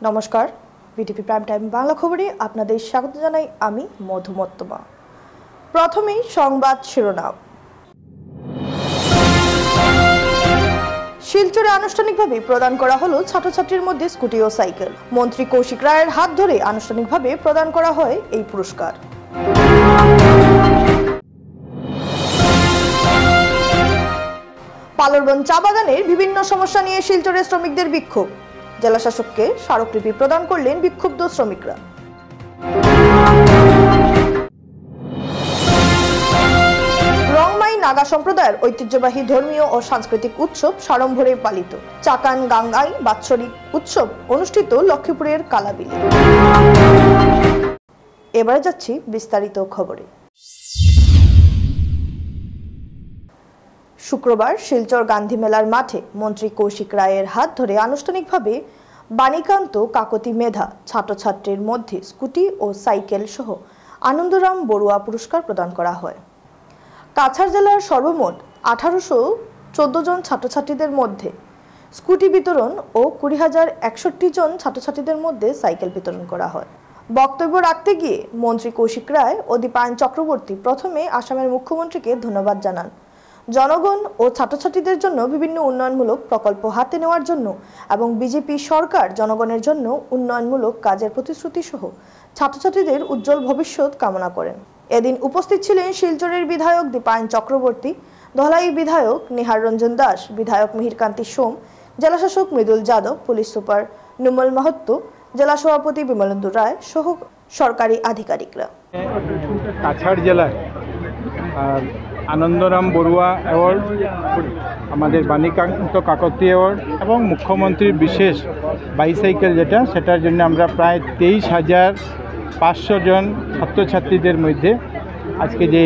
নমস্কার, BTV prime time Bangla খবরে আপনাদের স্বাগত জানাই আমি মধুমত্তমা। প্রথমেই সংবাদ শিরোনাম। শিলচরে আনুষ্ঠানিকভাবে প্রদান করা হলো ছাত্রছাত্রীর মধ্যে স্কুটি ও সাইকেল। মন্ত্রী কৌশিক রায়ের হাত ধরে আনুষ্ঠানিকভাবে প্রদান করা হয় এই পুরস্কার। পালরবন চা বাগানের বিভিন্ন সমস্যা নিয়ে শিলচরে শ্রমিকদের বিক্ষোভ। জেলা শাসককে স্মারকলিপি প্রদান করলেন বিক্ষুব্ধ শ্রমিকরা। রংমাই নাগা সম্প্রদায়ের ঐতিহ্যবাহী ধর্মীয় ও সাংস্কৃতিক উৎসব সাড়ম্বরে পালিত। চাকান গাঙ্গাই বাৎসরিক উৎসব অনুষ্ঠিত লক্ষ্মীপুরের কালাবিলে। এবারে যাচ্ছি বিস্তারিত খবরে। শুক্রবার শিলচর গান্ধী মেলার মাঠে মন্ত্রী কৌশিক রায়ের হাত ধরে আনুষ্ঠানিকভাবে বাণীকান্ত কাকতি মেধা ছাত্রছাত্রীর মধ্যে স্কুটি ও সাইকেল সহ আনন্দরাম বড়ুয়া পুরস্কার প্রদান করা হয়। কাছাড় জেলার সর্বমোট 1814 জন ছাত্রছাত্রীদের মধ্যে স্কুটি বিতরণ ও 20,061 জন ছাত্রছাত্রীদের মধ্যে সাইকেল বিতরণ করা হয়। বক্তব্য রাখতে গিয়ে মন্ত্রী কৌশিক রায় ও দীপায়ন চক্রবর্তী প্রথমে আসামের মুখ্যমন্ত্রীকে ধন্যবাদ জানান। জনগণ ও ছাত্রছাত্রীদের জন্য বিভিন্ন উন্নয়নমূলক প্রকল্প হাতে নেওয়ার জন্য এবং বিজেপি সরকার জনগণের জন্য উন্নয়নমূলক কাজের প্রতিশ্রুতি সহ ছাত্রছাত্রীদের উজ্জ্বল ভবিষ্যৎ কামনা করেন। এদিন উপস্থিত ছিলেন শিলচরের বিধায়ক দীপায়ন চক্রবর্তী, ধলাই বিধায়ক নিহার রঞ্জন দাস, বিধায়ক মিহিরকান্তি সোম, জেলাশাসক মৃদুল যাদব, পুলিশ সুপার নুমল মাহাত্তো, জেলা সভাপতি বিমলেন্দু রায় সহ সরকারি আধিকারিকরা। কাছাড় জেলায় আনন্দরাম বড়ুয়া অ্যাওয়ার্ড, আমাদের বাণীকান্ত কাকতি অ্যাওয়ার্ড এবং মুখ্যমন্ত্রীর বিশেষ বাইসাইকেল সেটার জন্য আমরা প্রায় 23,500 জন ছাত্রছাত্রীদের মধ্যে আজকে যে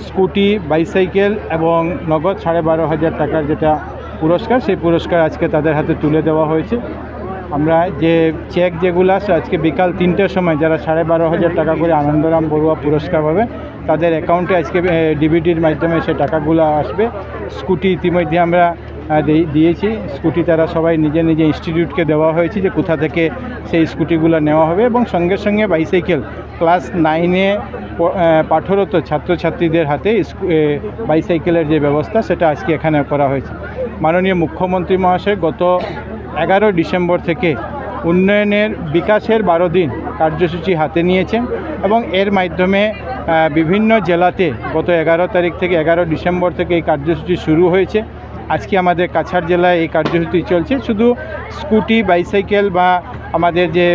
স্কুটি, বাইসাইকেল এবং নগদ 12,500 টাকার যেটা পুরস্কার, সেই পুরস্কার আজকে তাদের হাতে তুলে দেওয়া হয়েছে। আমরা যে চেক যেগুলো আছে আজকে বিকাল 3টার সময় যারা 12,500 টাকা করে আনন্দরাম বড়ুয়া পুরস্কার পাবে তাদের অ্যাকাউন্টে আজকে ডিবিটির মাধ্যমে সে টাকাগুলো আসবে। স্কুটি ইতিমধ্যে আমরা দিয়েছি। স্কুটি তারা সবাই নিজে নিজে ইনস্টিটিউটকে দেওয়া হয়েছে যে কোথা থেকে সেই স্কুটিগুলো নেওয়া হবে, এবং সঙ্গে সঙ্গে বাইসাইকেল ক্লাস 9-এ পাঠরত ছাত্রছাত্রীদের হাতে বাইসাইকেলের যে ব্যবস্থা সেটা আজকে এখানে করা হয়েছে। মাননীয় মুখ্যমন্ত্রী মহাশয় গত 11 ডিসেম্বর থেকে উন্নয়নের বিকাশের 12 দিন কার্যসূচি হাতে নিয়েছেন এবং এর মাধ্যমে বিভিন্ন জেলাতে গত 11 তারিখ থেকে 11 ডিসেম্বর থেকে এই কার্যসূচি শুরু হয়েছে। আজকে আমাদের কাছাড় জেলায় এই কার্যসূচি চলছে। শুধু স্কুটি, বাইসাইকেল বা আমাদের যে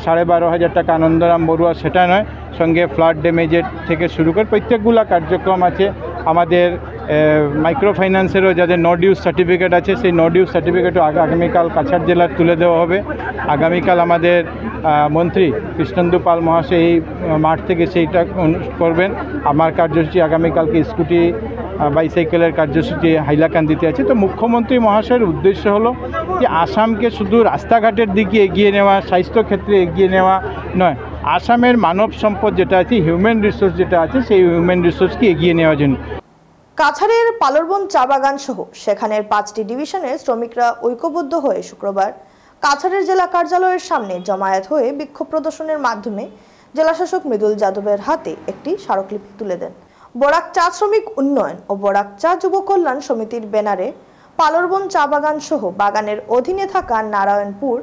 12,500 টাকা আনন্দরাম বড়ুয়া সেটা নয়, সঙ্গে ফ্লাড ড্যামেজের থেকে শুরু করে প্রত্যেকগুলো কার্যক্রম আছে। আমাদের মাইক্রো ফাইন্যান্সেরও যাদের নো ডিউজ সার্টিফিকেট আছে সেই নো ডিউজ সার্টিফিকেটও আগামীকাল কাছাড় জেলার তুলে দেওয়া হবে। আগামীকাল আমাদের মন্ত্রী কৃষ্ণেন্দু পাল মহাশয় এই মাঠ থেকে সেইটা করবেন। আমার কার্যসূচি আগামীকালকে স্কুটি, বাইসাইকেলের কার্যসূচি হাইলাকান্দিতে আছে। তো মুখ্যমন্ত্রী মহাশয়ের উদ্দেশ্য হলো যে আসামকে শুধু রাস্তাঘাটের দিকে এগিয়ে নেওয়া, স্বাস্থ্যক্ষেত্রে এগিয়ে নেওয়া নয়, আসামের মানব সম্পদ যেটা আছে, হিউম্যান রিসোর্স যেটা আছে, সেই হিউম্যান রিসোর্সকে এগিয়ে নেওয়ার জন্য। কাছাড়ের পালরবন চা বাগান সহ সেখানের 5টি ডিভিশনের শ্রমিকরা ঐক্যবদ্ধ হয়ে শুক্রবার কাছাড়ের জেলা কার্যালয়ের সামনে জমায়েত হয়ে বিক্ষোভ প্রদর্শনের মাধ্যমে জেলাশাসক মৃদুল যাদবের হাতে একটি স্মারকলিপি তুলে দেন। বরাক চা শ্রমিক উন্নয়ন ও বরাক চা যুব কল্যাণ সমিতির ব্যানারে পালরবন চা বাগান সহ বাগানের অধীনে থাকা নারায়ণপুর,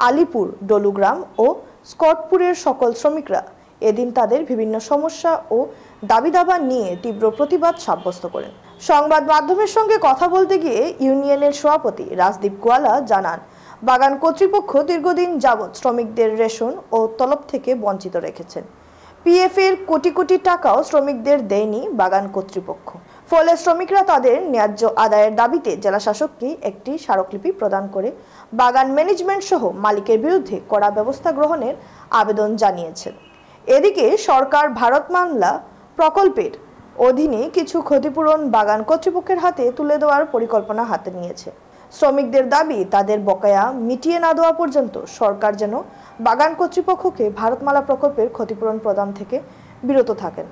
আলিপুর, ডলুগ্রাম ও স্কটপুরের সকল শ্রমিকরা এদিন তাদের বিভিন্ন সমস্যা ও দাবি দাবা নিয়ে তীব্র প্রতিবাদ সাব্যস্ত করেন। সংবাদ মাধ্যমের সঙ্গে কথা বলতে গিয়ে ইউনিয়নের সভাপতি রাজদীপ গোয়ালা জানান, বাগান কর্তৃপক্ষ দীর্ঘদিন যাবৎ শ্রমিকদের রেশন ও তলব থেকে বঞ্চিত রেখেছেন। পিএফ এর কোটি কোটি টাকাও শ্রমিকদের দেয়নি বাগান কর্তৃপক্ষ। ফলে শ্রমিকরা তাদের ন্যায্য আদায়ের দাবিতে জেলা শাসককে একটি স্মারকলিপি প্রদান করে বাগান ম্যানেজমেন্ট সহ মালিকের বিরুদ্ধে কড়া ব্যবস্থা গ্রহণের আবেদন জানিয়েছেন। এদিকে সরকার ভারত মামলা প্রকল্পের অধীনে কিছু ক্ষতিপূরণ বাগান কর্তৃপক্ষের হাতে তুলে দেওয়ার পরিকল্পনা হাতে নিয়েছে। শ্রমিকদের দাবি তাদের বকেয়া মিটিয়ে না দেওয়া পর্যন্ত সরকার যেন বাগান কর্তৃপক্ষকে ভারতমালা প্রকল্পের ক্ষতিপূরণ প্রদান থেকে বিরত থাকেন।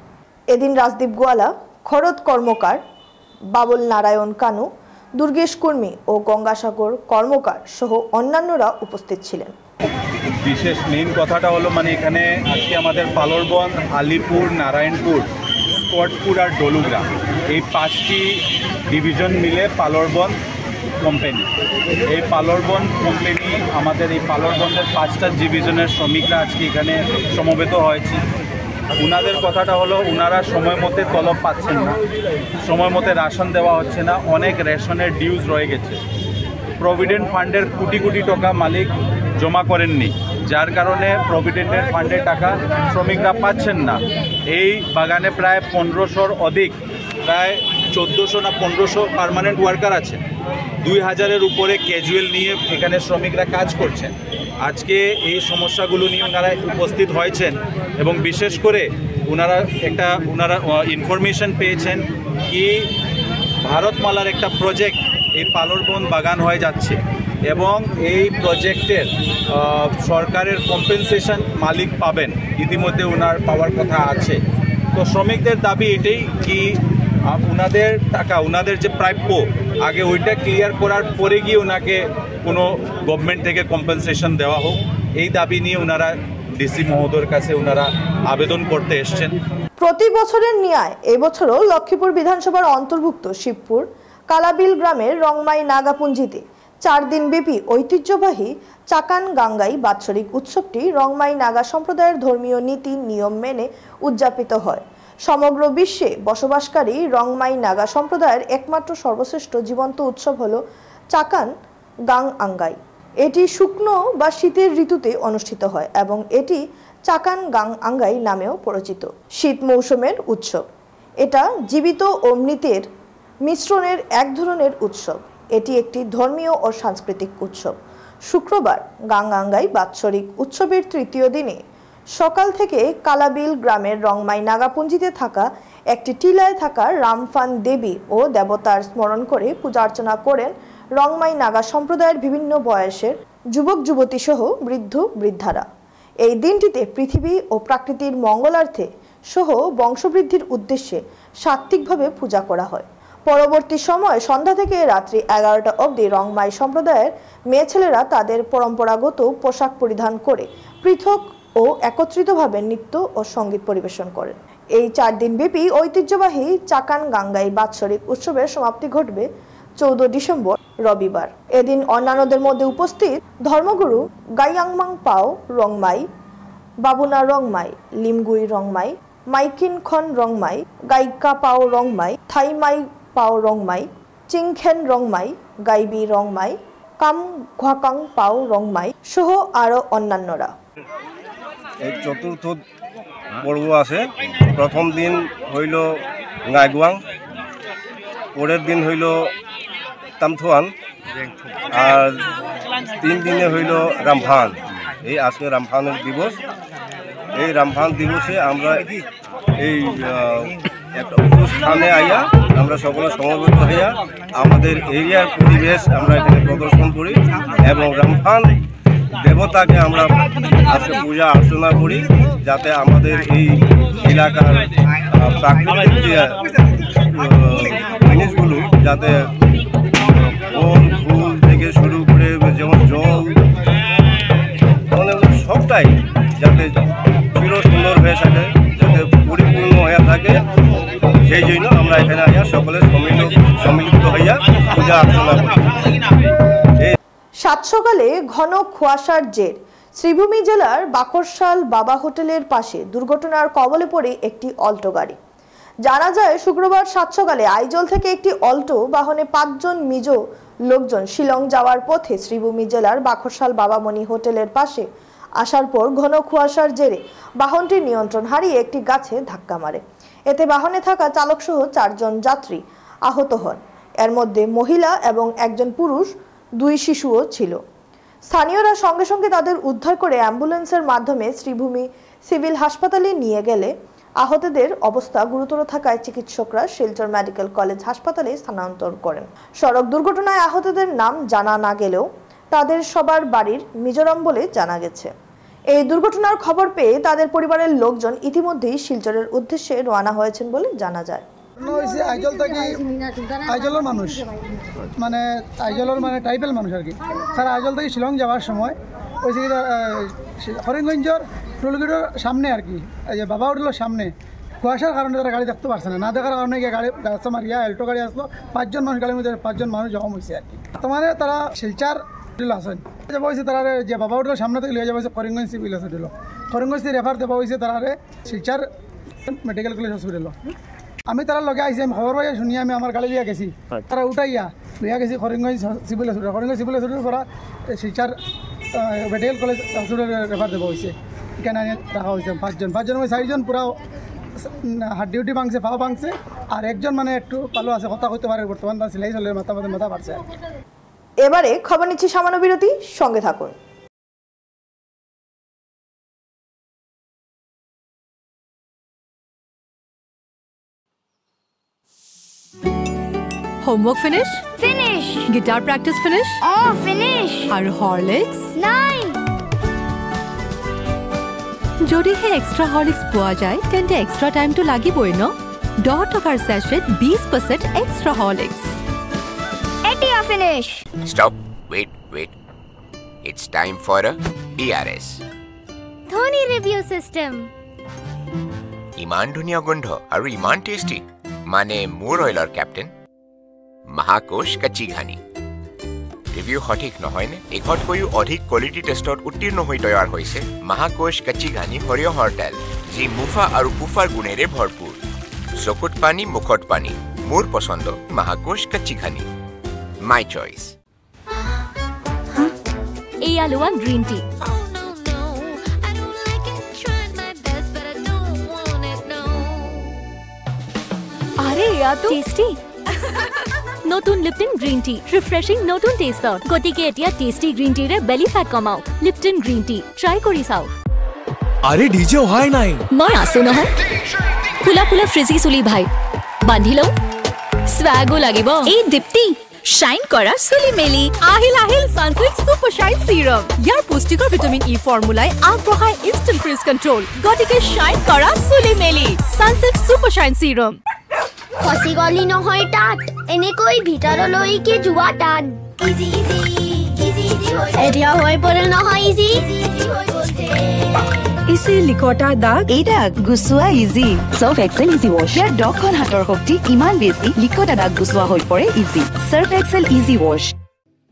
এদিন রাজদীপ গোয়ালা, খরদ কর্মকার, বাবুল নারায়ণ কানু, দুর্গেশ কর্মী ও গঙ্গাসাগর কর্মকার সহ অন্যান্যরা উপস্থিত ছিলেন। বিশেষ মেইন কথাটা হলো মানে এখানে আজকে আমাদের পালরবন, আলিপুর, নারায়ণপুর, স্কটপুর আর ডলুগ্রাম এই 5টি ডিভিশন মিলে পালরবন কোম্পানি। এই পালরবন কোম্পানি আমাদের এই পালরবনের 5টা ডিভিশনের শ্রমিকরা আজকে এখানে সমবেত হয়েছে। উনাদের কথাটা হলো উনারা সময় মতো তলব পাচ্ছেন না, সময় মতো রেশন দেওয়া হচ্ছে না, অনেক রেশনের ডিউজ রয়ে গেছে। প্রভিডেন্ট ফান্ডের কোটি কোটি টাকা মালিক জমা করেননি, যার কারণে প্রভিডেন্টের ফান্ডের টাকা শ্রমিকরা পাচ্ছেন না। এই বাগানে প্রায় 1500-র অধিক, প্রায় 1400 না 1500 পার্মানেন্ট ওয়ার্কার আছে। 2000-এর উপরে ক্যাজুয়াল নিয়ে এখানে শ্রমিকরা কাজ করছেন। আজকে এই সমস্যাগুলো নিয়ে ওনারা উপস্থিত হয়েছেন এবং বিশেষ করে ওনারা ইনফরমেশন পেয়েছেন কি ভারতমালার একটা প্রজেক্ট এই পালরবন বাগান হয়ে যাচ্ছে এবং এই প্রজেক্টের সরকারের কম্পেনসেশন মালিক পাবেন, ইতিমধ্যে ওনার পাওয়ার কথা আছে। তো শ্রমিকদের দাবি এটাই কি ওনাদের টাকা, ওনাদের যে প্রাপ্য আগে ওইটা ক্লিয়ার করার পরে গিয়ে ওনাকে কোনো গভর্নমেন্ট থেকে কম্পেনসেশন দেওয়া হোক, এই দাবি নিয়ে ওনারা ডিসি মহোদয়ের কাছে ওনারা আবেদন করতে এসছেন। প্রতি বছরের ন্যায় এবছরও লক্ষ্মীপুর বিধানসভার অন্তর্ভুক্ত শিবপুর কালাবিল গ্রামের রংমাই নাগাপুঞ্জিতে 4 দিন ব্যাপী ঐতিহ্যবাহী চাকান গাঙ্গাই বাৎসরিক উৎসবটি রংমাই নাগা সম্প্রদায়ের ধর্মীয় নীতি নিয়ম মেনে উদযাপিত হয়। সমগ্র বিশ্বে বসবাসকারী রংমাই নাগা সম্প্রদায়ের একমাত্র সর্বশ্রেষ্ঠ জীবন্ত উৎসব হল চাকান গাং আঙ্গাই। এটি শুকনো বা শীতের ঋতুতে অনুষ্ঠিত হয় এবং এটি চাকান গাং আঙ্গাই নামেও পরিচিত। শীত মৌসুমের উৎসব, এটা জীবিত ও মৃতের মিশ্রণের এক ধরনের উৎসব। এটি একটি ধর্মীয় ও সাংস্কৃতিক উৎসব। শুক্রবার গাং আঙ্গাই বাৎসরিক উৎসবের তৃতীয় দিনে সকাল থেকে কালাবিল গ্রামের রংমাই নাগাপুঞ্জিতে থাকা একটি টিলায় থাকা রামফান দেবী ও দেবতার স্মরণ করে পূজা অর্চনা করেন রংমাই নাগা সম্প্রদায়ের বিভিন্ন বয়সের যুবক যুবতী সহ বৃদ্ধ বৃদ্ধারা। এই দিনটিতে পৃথিবী ও প্রকৃতির মঙ্গলার্থে সহ বংশবৃদ্ধির উদ্দেশ্যে সাত্ত্বিকভাবে পূজা করা হয়। পরবর্তী সময় সন্ধ্যা থেকে রাত্রি 11টা অবধি রংমাই সম্প্রদায়ের মেয়ে ছেলেরা তাদের পরম্পরাগত পোশাক পরিধান করে পৃথক ও একত্রিতভাবে নৃত্য ও সঙ্গীত পরিবেশন করেন। এই 4 দিন ব্যাপী ঐতিহ্যবাহী চাকান গাঙ্গাই বাৎসরিক উৎসবের সমাপ্তি ঘটবে 14 ডিসেম্বর রবিবার। এদিন অন্যান্যদের মধ্যে উপস্থিত ধর্মগুরু গাইয়াংমাং পাও রংমাই, বাবুনা রংমাই, লিমগুই রংমাই, মাইকিন খন রংমাই, গাইকা পাও রংমাই, থাইমাই পাও রংমাই, চিংখেন রংমাই, গাইবি রংমাই, কাম ঘাকাং পাও রংমাই সহ আরো অন্যান্যরা। এই চতুর্থ পর্ব আছে। প্রথম দিন হইল গাইগুয়াং, পরের দিন হইল তামথুয়ান, আর 3 দিনে হইল রামফান। এই আজকে রামফানের দিবস। এই রামফান দিবসে আমরা এই একটা উঁচু স্থানে আইয়া আমরা সকলে সমবেত হইয়া আমাদের এরিয়ার পরিবেশ আমরা এখানে প্রদর্শন করি এবং রামফান দেবতাকে আমরা আজকে পূজা অর্চনা করি, যাতে আমাদের এই এলাকার প্রাকৃতিক যে জিনিসগুলো, যাতে ফল ফুল থেকে শুরু করে যেমন জল মানে সবটাই যাতে চির সুন্দর হয়ে থাকে, যাতে পরিপূর্ণ হয়ে থাকে, সেই জন্য আমরা এখানে আইয়া সকলে সম্মিলিত হইয়া পূজা অর্চনা করি। সাত সকালে ঘন কুয়াশার জের শ্রীভূমি জেলার বাকরশাল বাবা হোটেলের পাশে দুর্ঘটনার কবলে পড়ে একটি অল্টো গাড়ি। জানা যায় শুক্রবার সাত সকালে আইজল থেকে একটি অল্টো বাহনে 5 জন মিজো লোকজন শিলং যাওয়ার পথে শ্রীভূমি জেলার বাকরশাল বাবামণি হোটেলের পাশে আসার পর ঘন কুয়াশার জেরে বাহনটি নিয়ন্ত্রণ হারিয়ে একটি গাছে ধাক্কা মারে। এতে বাহনে থাকা চালক সহ 4 জন যাত্রী আহত হন। এর মধ্যে মহিলা এবং একজন পুরুষ, 2 শিশুও ছিল। স্থানীয়রা সঙ্গে সঙ্গে তাদের উদ্ধার করে অ্যাম্বুলেন্সের মাধ্যমে শ্রীভূমি সিভিল হাসপাতালে নিয়ে গেলে আহতদের অবস্থা গুরুতর থাকায় চিকিৎসকরা শিলচর মেডিকেল কলেজ হাসপাতালে স্থানান্তর করেন। সড়ক দুর্ঘটনায় আহতদের নাম জানা না গেলেও তাদের সবার বাড়ির মিজোরাম বলে জানা গেছে। এই দুর্ঘটনার খবর পেয়ে তাদের পরিবারের লোকজন ইতিমধ্যেই শিলচরের উদ্দেশ্যে রওনা হয়েছেন বলে জানা যায়। আইজলের মানুষ মানে আইজলের মানে ট্রাইবেল মানুষ আর কি। স্যার আইজল থেকে শিলং যাওয়ার সময় ওই হরিণগঞ্জের টোলগেটের সামনে আর কি এই যে বাবা হোটেলের সামনে কুয়াশার কারণে তারা গাড়ি দেখতে পারছে না দেখার কারণে গাড়ি রাস্তা মারিয়া অ্যাল্টো গাড়ি আসলো 5 জন মানুষ গাড়ির মধ্যে 5 জন মানুষ জখম হয়েছে আর কি তোমার তারা শিলচার আসেন যাবা হয়েছে তারা যে বাবা হোটেলের সামনে থেকে লিয়ে যাওয়া হয়েছে করিমগঞ্জ সিভিল হসপিটাল করিমগঞ্জ থেকে রেফার দেওয়া হয়েছে তারা শিলচার মেডিকেল কলেজ হসপিটাল আমি তারা লগে আইসি আমি খবর পাই শুনি আমি আমার গাড়ি লিয়া গেছি তারা উঠাইয়া লিয়া গেছি Karimganj civil hospital Karimganj civil hospital পৰা Silchar medical college hospital refer দেওয়া হয়েছে এখানে রাখা হয়েছে 5 জন 4 জন পুরা হাড্ডি উড্ডি ভাঙছে পাও ভাঙছে আর একজন মানে একটু ভালো আছে কথা কইতে পারে বর্তমান তার সিলাই চলে মাথা পারছে। এবারে খবর নিচ্ছি সামান্য বিরতি, সঙ্গে থাকুন। Homework finish? Finish. Guitar practice finish? Oh, finish. Are Horlicks? 9. যদি হে এক্সট্রা হরলিক্স পোৱা যায় তেন্তে এক্সট্রা টাইম তো লাগিবই ন 10 টকাৰ session 20% extra Horlicks Etia finish. Stop. Wait. It's time for a DRS. Dhoni review system. ইমান ধুনীয়া গোন্ধ আৰু ইমান টেষ্টি মানে মোৰ অইলৰ কেপ্টেইন মহাকোশ কাচ্চি ঘানি ৰিভিউ সঠিক নহয়নে এঘতকৈও অধিক কোৱালিটি টেষ্টত উত্তীৰ্ণ হৈ তৈয়াৰ হৈছে মহাকোশ কাচ্চি ঘানি সৰিয়হৰ তেল যি মুফা আৰু পুফাৰ গুণেৰে ভৰপূৰ চকুত পানী মুখত পানী মোৰ পছন্দ মহাকোশ কাচ্চি ঘানি মাই চইচ এয়া লোৱা গ্ৰীণ টি আরে এয়া তো টেস্টি নতুন লিপটন গ্ৰীণ টি ৰিফ্ৰেছিং নতুন টেষ্টত গতিকে এতিয়া টেস্টি গ্ৰীণ টিৰে বেলি ফেট কমাওক লিপটন গ্ৰীণ টি ট্ৰাই কৰি চাওক আরে ডিজে হয় নাই মই আছো নহয় ফুলা ফ্ৰিজি চুলি ভাই বান্ধি লওঁ স্ৱাগো লাগিব এই দীপ্তি শাইন কৰা চুলি মেলি আহিল সানসিল্ক সুপাৰ শাইন সিৰাম ইয়াৰ পুষ্টিকৰ ভিটামিন ই ফৰ্মুলাই আগবঢ়ায় ইনষ্টেন্ট ফ্ৰিজ কণ্ট্ৰোল গতিকে শাইন কৰা চুলি মেলি সানসিল্ক সুপাৰ শাইন সিৰাম ফসি গলি নহয় তাত এনেকৈ ভিতৰলৈকে যোৱা টান ইজি এডিয়া হৈ পৰে নহয় ইজি ইজি লিকটা দাগ এই দাগ গুছুৱা easy Surf Excel easy wash ইয়াৰ ডকখন হাতৰ শক্তি ইমান বেছি লিকটা দাগ গুছুৱা হৈ পৰে easy Surf Excel easy wash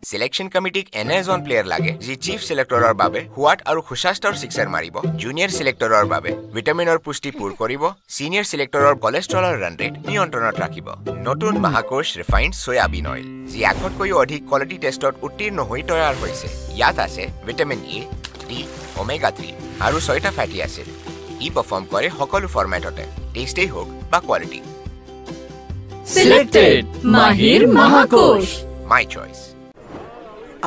selection কমিটিক এনে এজন প্লেয়াৰ লাগে যি চিফ সিলেক্টৰৰ বাবে হুৱাট আৰু খুশাস্তৰ সিক্সাৰ মাৰিব জুনিয়ৰ সিলেক্টৰৰ বাবে ভিটামিনৰ পুষ্টি পূৰ কৰিব সিনিয়ৰ সিলেক্টৰৰ কোলেষ্ট্ৰলৰ ৰান ৰেট নিয়ন্ত্ৰণত ৰাখিব নতুন মহাকোশ ৰিফাইন্ড সয়াবিন অইল যি আগতকৈও অধিক কোৱালিটি টেষ্টত উত্তীৰ্ণ হৈ তৈয়াৰ হৈছে ইয়াত আছে ভিটামিন ই ডি ওমেগা 3 আৰু 6টা ফ্যাটি এসিড ই পারফর্ম কৰে সকলো ফৰমেটতে টেষ্টেই হোক বা কোৱালিটি সিলেক্টেড মাহিৰ মহাকোশ মাই চইচ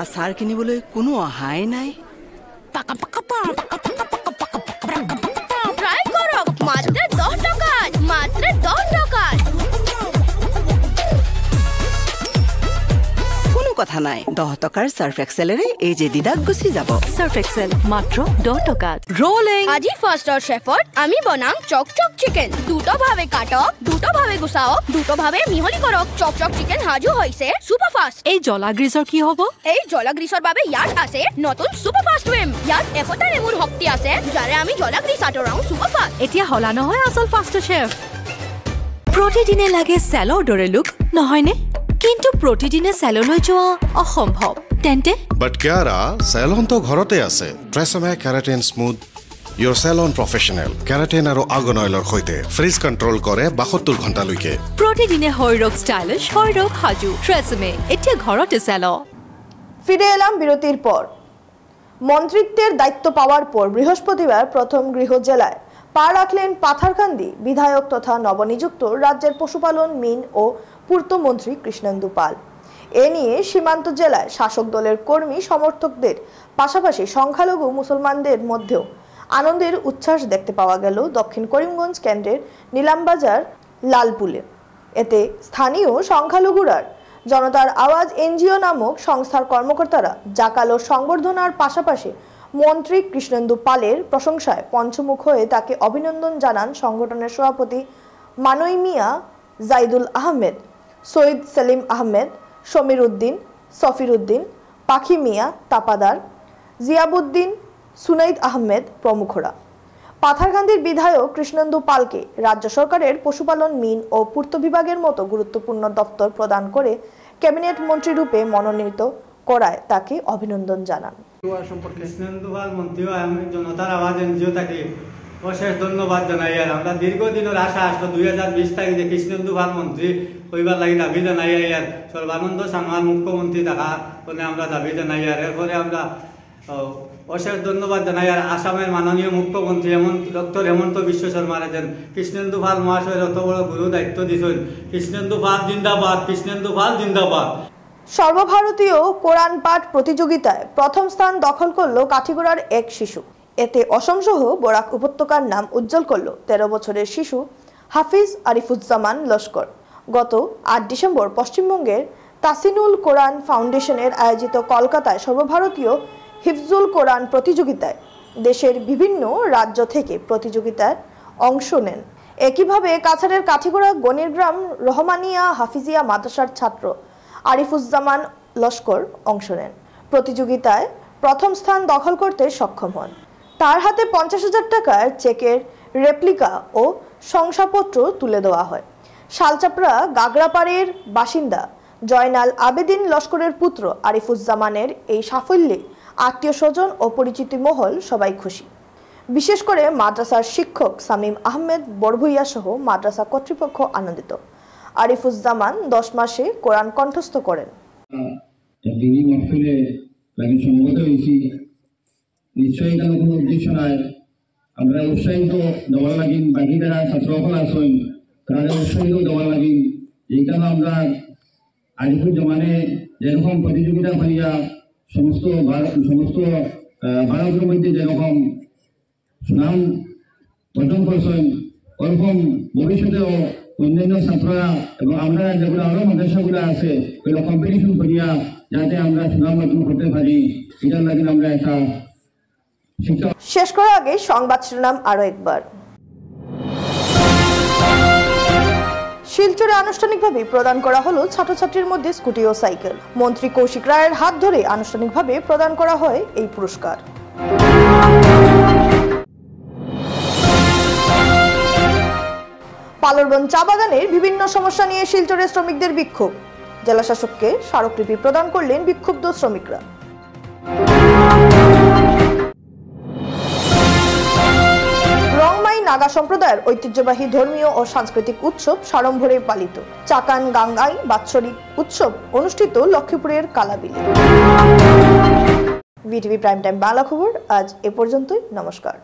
আচাৰ কিনিবলৈ কোনো অহাই নাই ট্রাই করো মাত্র 10 টাকা কোনো কথা নাই 10 টকাৰ সাৰ্ফ এক্সেলেৰে এই যে দিদাক গুছি যাব সাৰ্ফ এক্সেল মাত্ৰ 10 টকাত রোলিং আজি ফার্স্ট আর শেফট আমি বনাম চকচক চিকেন দুটো ভাবে কাটক দুটো ভাবে গুছাও দুটো ভাবে মিহলি করক চকচক চিকেন হাজু হইছে সুপার ফাস্ট এই জলা গ্ৰীজৰ কি হ'ব এই জলা গ্ৰীজৰ বাবে ইয়াত আছে নতুন সুপার ফাস্ট উইম ইয়াত একতা নেমুৰ শক্তি আছে যাৰে আমি জলা গ্ৰীজ আঁতৰাও সুপার ফাস্ট এতিয়া হলা নহয় আসল ফাষ্ট শেফ প্ৰতিদিনে লাগে চেলৰ দৰে লুক নহয়নে কিন্তু প্ৰতিদিনে চেললৈ যোৱা অসম্ভৱ তেন্তে বাট কিয়াৰা চেলন তো ঘৰতে আছে Tresemme keratin smooth your salon professional keratin আৰু আৰ্গন অইলৰ সৈতে ফ্ৰিজ কণ্ট্ৰোল কৰে 72 ঘণ্টালৈকে প্ৰতিদিনে হৈৰক ষ্টাইলিছ হৈৰক হাজু ট্ৰেছমে এতিয়া ঘৰতে চেল ফিরে এলাম বিরতির পর। মন্ত্রিত্বের দায়িত্ব পাওয়ার পর বৃহস্পতিবার প্রথম গৃহ জেলায় পা রাখলেন পাথারকান্দি বিধায়ক তথা নবনিযুক্ত রাজ্যের পশুপালন মিন ও পূর্তমন্ত্রী কৃষ্ণেন্দু পাল। এ নিয়ে সীমান্ত জেলায় শাসক দলের কর্মী সমর্থকদের পাশাপাশি সংখ্যালঘু মুসলমানদের মধ্যেও আনন্দের উচ্ছ্বাস দেখতে পাওয়া গেল দক্ষিণ করিমগঞ্জ কেন্দ্রের নীলামবাজার লালপুলে। এতে স্থানীয় সংখ্যালঘুরার জনতার আওয়াজ এনজিও নামক সংস্থার কর্মকর্তারা জাকালো সংবর্ধনার পাশাপাশি মন্ত্রী কৃষ্ণেন্দু পালের প্রশংসায় পঞ্চমুখ হয়ে তাকে অভিনন্দন জানান সংগঠনের সভাপতি মানই মিয়া জাইদুল আহমেদ, সৈয়দ সেলিম আহমেদ, সমীর উদ্দিন, সফির উদ্দিন, পাখি মিয়া তাপাদার, জিয়াবুদ্দিন, সুনাইদ আহমেদ প্রমুখরা। পাথারকান্দির বিধায়ক কৃষ্ণেন্দু পালকে রাজ্য সরকারের পশুপালন, মিন ও পূর্ত বিভাগের মতো গুরুত্বপূর্ণ দপ্তর প্রদান করে ক্যাবিনেট মন্ত্রী রূপে মনোনীত করায় তাকে অভিনন্দন জানান। কৃষ্ণেন্দু পাল মন্ত্রী আমি জনতার আওয়াজ এনজিও তাকে অশেষ ধন্যবাদ জানাই। আর আমরা দীর্ঘদিনের আশা আসলো 2020 তারিখে কৃষ্ণেন্দু পাল মন্ত্রী হইবার লাগি দাবি জানাই। আর সর্বানন্দ সানোয়ার মুখ্যমন্ত্রী দেখা বলে আমরা দাবি জানাই। আর এরপরে আমরা অশেষ ধন্যবাদ জানাই। আর আসামের মাননীয় মুখ্যমন্ত্রী ডক্টর হেমন্ত বিশ্ব শর্মা আছেন কৃষ্ণেন্দু পাল মহাশয়ের অত বড় গুরু দায়িত্ব দিয়েছেন। কৃষ্ণেন্দু পাল জিন্দাবাদ, কৃষ্ণেন্দু পাল জিন্দাবাদ। সর্বভারতীয় কোরআন পাঠ প্রতিযোগিতায় প্রথম স্থান দখল করল কাঠিগড়ার এক শিশু। এতে অসম সহ বরাক উপত্যকার নাম উজ্জ্বল করল 13 বছরের শিশু হাফিজ আরিফুজ্জামান লস্কর। গত 8 ডিসেম্বর পশ্চিমবঙ্গের তাসিনুল কোরআন ফাউন্ডেশনের আয়োজিত কলকাতায় সর্বভারতীয় হিফজুল কোরআন প্রতিযোগিতায় দেশের বিভিন্ন রাজ্য থেকে প্রতিযোগিতায় অংশ নেন। একইভাবে কাছাড়ের কাঠিগড়া গণিরগ্রাম রহমানিয়া হাফিজিয়া মাদ্রাসার ছাত্র আরিফুজ্জামান লস্কর অংশ নেন। প্রতিযোগিতায় প্রথম স্থান দখল করতে সক্ষম হন। তার হাতে 50,000 টাকার চেকের রেপ্লিকা ও শংসাপত্র তুলে দেওয়া হয়। শালচাপড়া গাগরাপাড়ের বাসিন্দা জয়নাল আবেদিন লস্করের পুত্র আরিফুজ্জামানের এই সাফল্যে আত্মীয় স্বজন ও পরিচিতি মহল সবাই খুশি। বিশেষ করে মাদ্রাসার শিক্ষক সামিম আহমেদ বড়ভুইয়া সহ মাদ্রাসা কর্তৃপক্ষ আনন্দিত। আরিফুজ্জামান 10 মাসে কোরআন কণ্ঠস্থ করেন। নিশ্চয়ই কোনো উদ্দেশ্য নাই, আমরা উৎসাহিত দেওয়ার লাগিন, বাকি যারা ছাত্রসকল আছেন তারা উৎসাহিত দেওয়ার লাগিন। এই কারণে আমরা আরিফুজ্জামানে যেরকম প্রতিযোগিতা করিয়া সমস্ত ভারতের মধ্যে যেরকম সুনাম অর্জন করছেন, ওরকম ভবিষ্যতেও অন্যান্য ছাত্ররা এবং আমরা যেগুলো আরো মাদ্রাসাগুলো আছে ওইগুলো কম্পিটিশন করিয়া যাতে আমরা সুনাম অর্জন করতে পারি, এটার লাগে আমরা একটা শেষ করার আগে সংবাদ শিরোনাম আরো একবার। শিলচরে আনুষ্ঠানিকভাবে প্রদান করা হলো ছাত্রছাত্রীর মধ্যে স্কুটি ও সাইকেল। মন্ত্রী কৌশিক রায়ের হাত ধরে আনুষ্ঠানিকভাবে প্রদান করা হয় এই পুরস্কার। পালরবন চা বাগানের বিভিন্ন সমস্যা নিয়ে শিলচরে শ্রমিকদের বিক্ষোভ। জেলা শাসককে স্মারকলিপি প্রদান করলেন বিক্ষুব্ধ শ্রমিকরা। নাগা সম্প্রদায়ের ঐতিহ্যবাহী ধর্মীয় ও সাংস্কৃতিক উৎসব সাড়ম্বরে পালিত। চাকান গাঙ্গাই বাৎসরিক উৎসব অনুষ্ঠিত লক্ষ্মীপুরের কালাবিলে। ভিটিভি প্রাইম টাইম বাংলা খবর আজ এ পর্যন্তই। নমস্কার।